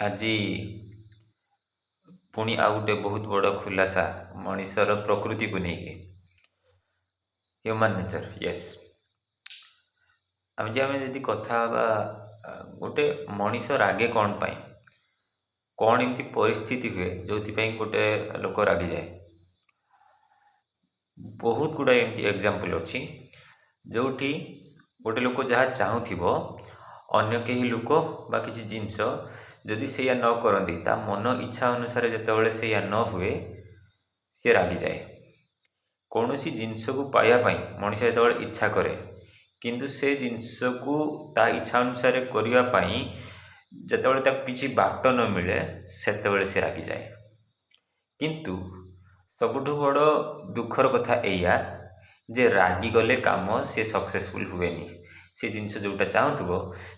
ଆଜି ପୁଣି ଆଉ ଗୋଟେ ବହୁତ ବଡ଼ ଖୁଲାସା ମଣିଷର ପ୍ରକୃତିକୁ ନେଇକି ହ୍ୟୁମାନ୍ ନେଚର୍। ୟେସ୍, ଆମେ ଯଦି କଥା ହେବା ଗୋଟେ ମଣିଷ ରାଗେ କ'ଣ ପାଇଁ, କ'ଣ ଏମିତି ପରିସ୍ଥିତି ହୁଏ ଯେଉଁଥିପାଇଁ ଗୋଟେ ଲୋକ ରାଗିଯାଏ। ବହୁତ ଗୁଡ଼ାଏ ଏମିତି ଏକ୍ଜାମ୍ପଲ୍ ଅଛି ଯେଉଁଠି ଗୋଟେ ଲୋକ ଯାହା ଚାହୁଁଥିବ ଅନ୍ୟ କେହି ଲୋକ ବା କିଛି ଜିନିଷ ଯଦି ସେଇଆ ନ କରନ୍ତି, ତା ମନ ଇଚ୍ଛା ଅନୁସାରେ ଯେତେବେଳେ ସେଇଆ ନ ହୁଏ, ସିଏ ରାଗିଯାଏ। କୌଣସି ଜିନିଷକୁ ପାଇବା ପାଇଁ ମଣିଷ ଯେତେବେଳେ ଇଚ୍ଛା କରେ, କିନ୍ତୁ ସେ ଜିନିଷକୁ ତା ଇଚ୍ଛା ଅନୁସାରେ କରିବା ପାଇଁ ଯେତେବେଳେ ତାକୁ କିଛି ବାଟ ନ ମିଳେ, ସେତେବେଳେ ସେ ରାଗିଯାଏ। କିନ୍ତୁ ସବୁଠୁ ବଡ଼ ଦୁଃଖର କଥା ଏଇଆ ଯେ ରାଗିଗଲେ କାମ ସେ ସକ୍ସେସଫୁଲ୍ ହୁଏନି। ସେ ଜିନିଷ ଯେଉଁଟା ଚାହୁଁଥିବ,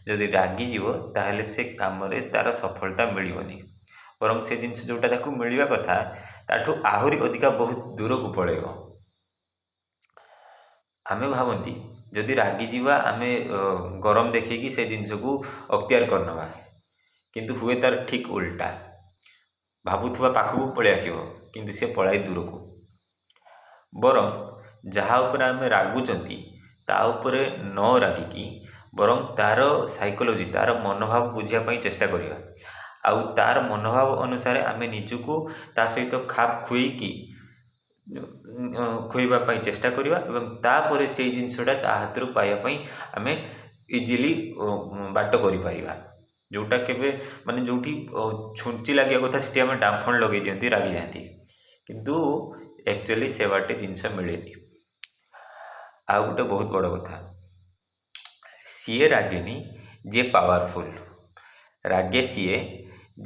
ଯଦି ରାଗିଯିବ ତାହେଲେ ସେ କାମରେ ତା'ର ସଫଳତା ମିଳିବନି। ବରଂ ସେ ଜିନିଷ ଯେଉଁଟା ତାକୁ ମିଳିବା କଥା, ତାଠୁ ଆହୁରି ଅଧିକା ବହୁତ ଦୂରକୁ ପଳାଇବ। ଆମେ ଭାବନ୍ତି ଯଦି ରାଗିଯିବା ଆମେ ଗରମ ଦେଖେଇକି ସେ ଜିନିଷକୁ ଅକ୍ତିଆର କରିନେବା, କିନ୍ତୁ ହୁଏ ତା'ର ଠିକ୍ ଉଲ୍ଟା। ଭାବୁଥିବା ପାଖକୁ ପଳେଇ ଆସିବ, କିନ୍ତୁ ସେ ପଳାଏ ଦୂରକୁ। ବରଂ ଯାହା ଉପରେ ଆମେ ରାଗୁଛନ୍ତି ତା ଉପରେ ନ ରାଗିକି ବରଂ ତା'ର ସାଇକୋଲୋଜି, ତା'ର ମନୋଭାବ ବୁଝିବା ପାଇଁ ଚେଷ୍ଟା କରିବା, ଆଉ ତା'ର ମନୋଭାବ ଅନୁସାରେ ଆମେ ନିଜକୁ ତା ସହିତ ଖାପ ଖୁଆଇବା ପାଇଁ ଚେଷ୍ଟା କରିବା ଏବଂ ତାପରେ ସେଇ ଜିନିଷଟା ତା ହାତରୁ ପାଇବା ପାଇଁ ଆମେ ଇଜିଲି ବାଟ କରିପାରିବା। ଯେଉଁଟା କେବେ ଯେଉଁଠି ଛୁଞ୍ଚି ଲାଗିବା କଥା ସେଠି ଆମେ ଡାମ୍ଫଣ ଲଗାଇ ଦିଅନ୍ତି, ରାଗିଯାଆନ୍ତି, କିନ୍ତୁ ଆକ୍ଚୁଆଲି ସେ ବାଟେ ଜିନିଷ ମିଳେନି। ଆଉ ଗୋଟେ ବହୁତ ବଡ଼ କଥା, ସିଏ ରାଗେନି ଯିଏ ପାୱାରଫୁଲ୍, ରାଗେ ସିଏ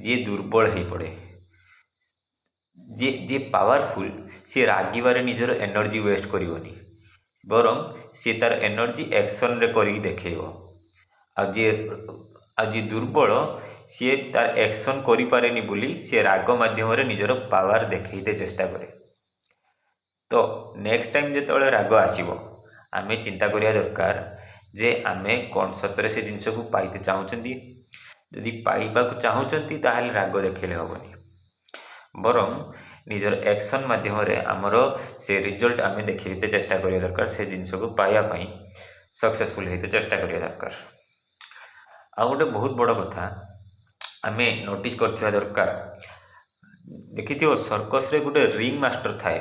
ଯିଏ ଦୁର୍ବଳ ହେଇପଡ଼େ। ଯିଏ ପାୱାରଫୁଲ୍ ସିଏ ରାଗିବାରେ ନିଜର ଏନର୍ଜି ୱେଷ୍ଟ କରିବନି, ବରଂ ସିଏ ତା'ର ଏନର୍ଜି ଆକ୍ସନରେ କରିକି ଦେଖେଇବ। ଆଉ ଯିଏ ଦୁର୍ବଳ, ସିଏ ତା'ର ଆକ୍ସନ୍ କରିପାରେନି ବୋଲି ସିଏ ରାଗ ମାଧ୍ୟମରେ ନିଜର ପାୱାର ଦେଖେଇତେ ଚେଷ୍ଟା କରେ। ତ ନେକ୍ସଟ ଟାଇମ୍ ଯେତେବେଳେ ରାଗ ଆସିବ, ଆମେ ଚିନ୍ତା କରିବା ଦରକାର ଯେ ଆମେ କ'ଣ ସତରେ ସେ ଜିନିଷକୁ ପାଇତେ ଚାହୁଁଛନ୍ତି। ଯଦି ପାଇବାକୁ ଚାହୁଁଛନ୍ତି ତାହେଲେ ରାଗ ଦେଖେଇଲେ ହେବନି, ବରଂ ନିଜର ଆକ୍ସନ୍ ମାଧ୍ୟମରେ ଆମର ସେ ରିଜଲ୍ଟ ଆମେ ଦେଖେଇତେ ଚେଷ୍ଟା କରିବା ଦରକାର। ସେ ଜିନିଷକୁ ପାଇବା ପାଇଁ ସକ୍ସେସଫୁଲ୍ ହେଇତେ ଚେଷ୍ଟା କରିବା ଦରକାର। ଆଉ ଗୋଟେ ବହୁତ ବଡ଼ କଥା ଆମେ ନୋଟିସ୍ କରିଥିବା ଦରକାର, ଦେଖିଥିବ ସର୍କସ୍ରେ ଗୋଟେ ରିଙ୍ଗ ମାଷ୍ଟର ଥାଏ।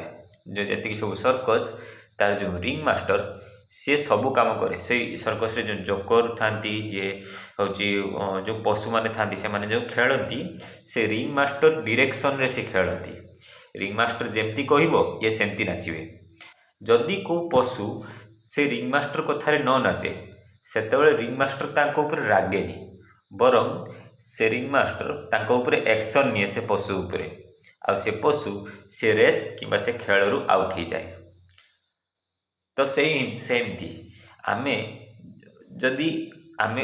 ଯେତିକି ସବୁ ସର୍କସ୍, ତାର ଯେଉଁ ରିଙ୍ଗ ମାଷ୍ଟର, ସିଏ ସବୁ କାମ କରେ। ସେଇ ସର୍କସ୍ରେ ଯେଉଁ ଜୋକର ଥାନ୍ତି, ଯିଏ ହେଉଛି ଯେଉଁ ପଶୁମାନେ ଥାନ୍ତି, ସେମାନେ ଯେଉଁ ଖେଳନ୍ତି, ସେ ରିଙ୍ଗ ମାଷ୍ଟର ଡିରେକ୍ସନରେ ସେ ଖେଳନ୍ତି। ରିଙ୍ଗ ମାଷ୍ଟର ଯେମିତି କହିବ ଇଏ ସେମିତି ନାଚିବେ। ଯଦି କେଉଁ ପଶୁ ସେ ରିଙ୍ଗ ମାଷ୍ଟର କଥାରେ ନ ନାଚେ, ସେତେବେଳେ ରିଙ୍ଗ ମାଷ୍ଟର ତାଙ୍କ ଉପରେ ରାଗେନି, ବରଂ ସେ ରିଙ୍ଗ ମାଷ୍ଟର ତାଙ୍କ ଉପରେ ଆକ୍ସନ୍ ନିଏ ସେ ପଶୁ ଉପରେ, ଆଉ ସେ ପଶୁ ସେ ରେସ୍ କିମ୍ବା ସେ ଖେଳରୁ ଆଉଟ୍ ହେଇଯାଏ। ତ ସେମିତି ଯଦି ଆମେ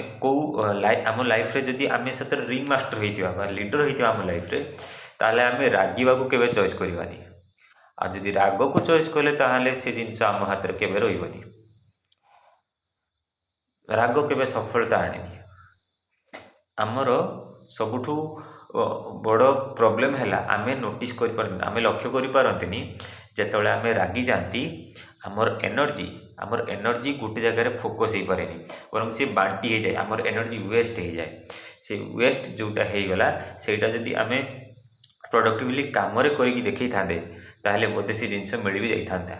ଆମ ଲାଇଫ୍ରେ ଯଦି ଆମେ ସତରେ ରିଙ୍ଗ ମାଷ୍ଟର ହେଇଥିବା ବା ଲିଡ଼ର ହେଇଥିବା ଆମ ଲାଇଫ୍ରେ, ତାହେଲେ ଆମେ ରାଗିବାକୁ କେବେ ଚଏସ୍ କରିବାନି। ଆଉ ଯଦି ରାଗକୁ ଚଏସ୍ କଲେ ତାହେଲେ ସେ ଜିନିଷ ଆମ ହାତରେ କେବେ ରହିବନି। ରାଗ କେବେ ସଫଳତା ଆଣେନି। ଆମର ସବୁଠୁ ବଡ଼ ପ୍ରୋବ୍ଲେମ୍ ହେଲା ଆମେ ନୋଟିସ୍ କରିପାରନ୍ତି, ଆମେ ଲକ୍ଷ୍ୟ କରିପାରନ୍ତିନି ଯେତେବେଳେ ଆମେ ରାଗିଯାଆନ୍ତି ଆମର ଏନର୍ଜି ଗୋଟେ ଜାଗାରେ ଫୋକସ୍ ହେଇପାରେନି, ବରଂ ସେ ବାଣ୍ଟି ହେଇଯାଏ। ଆମର ଏନର୍ଜି ୱେଷ୍ଟ ହେଇଯାଏ। ସେ ୱେଷ୍ଟ ଯେଉଁଟା ହେଇଗଲା, ସେଇଟା ଯଦି ଆମେ ପ୍ରଡ଼କ୍ଟିଭଲି କାମରେ କରିକି ଦେଖେଇଥାନ୍ତେ, ତାହେଲେ ବୋଧେ ସେ ଜିନିଷ ମିଳିବି ଯାଇଥାନ୍ତା।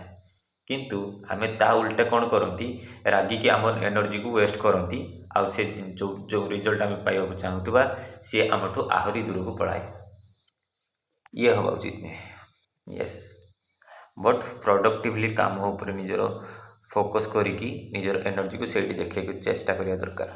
କିନ୍ତୁ ଆମେ ତା ଉଲ୍ଟା କ'ଣ କରନ୍ତି, ରାଗିକି ଆମର ଏନର୍ଜିକୁ ୱେଷ୍ଟ କରନ୍ତି, ଆଉ ସେ ଯେଉଁ ରିଜଲ୍ଟ ଆମେ ପାଇବାକୁ ଚାହୁଁଥିବା ସିଏ ଆମଠୁ ଆହୁରି ଦୂରକୁ ପଳାଏ। ଇଏ ହେବା ଉଚିତ ନୁହେଁ। ୟେସ୍, ବଟ୍ ପ୍ରଡ଼କ୍ଟିଭଲି କାମ ଉପରେ ନିଜର ଫୋକସ୍ କରିକି ନିଜର ଏନର୍ଜିକୁ ସେଇଠି ଦେଖେଇବାକୁ ଚେଷ୍ଟା କରିବା ଦରକାର।